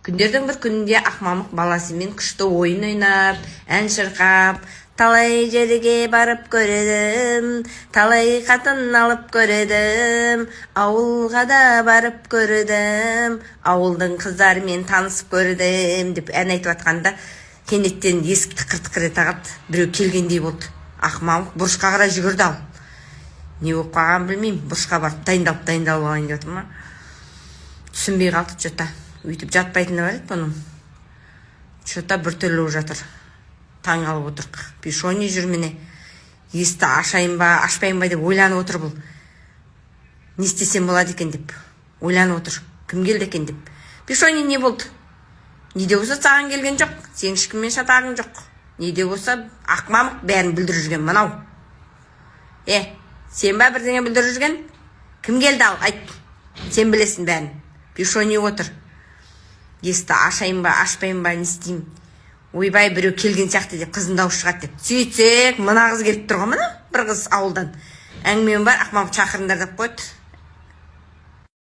Күндердің бір күнінде Ақмамық баласымен күшті ойын ойнап, ән шырқап, талай жерге барып көредім, талай қатын алып көредім, ауылға да барып көредім, ауылдың қыздарымен танысып көредім деп ән айтып атқанда, кенеттен есікті қырт-қырт ете біреу келгендей болды. Ақмамық бұрышқа қарай жүгірді ал. Не болып қалғанын білмеймін, бұрышқа барып дайындалып алайын деп отыр ма? Түсінбей қалды что-то. Өйтіп жатпайтыны бар еді бұның. Что-то бір түрлі болып жатыр. Таң алып отырық. Пешоне жүр міне. Есікті ашайын ба, ашпайын ба деп ойланып отыр бұл. Не істесем болады екен деп ойланып отыр. Кім келді екен деп. Пешоне не болды? Неде болса саған келген жоқ. Сен ешкіммен шатағың жоқ. Неде болса Ақмамық бәрін білдіріп жүрген мынау. Сен ба бірдеңе білдіріп жүрген? Кім келді ал? Айт. Сен білесің бәрін. Пешоне отыр. Есікті ашайын ба, ашпайын ба, не істеймін? Ойбай, біреу келген сияқты деп қыздың дауысы шығады деп. Сөйтсек, мына қыз келіп тұр ғой, мына бір қыз ауылдан. Әңгімем бар, Ақмамық шақырыңдар деп қойды.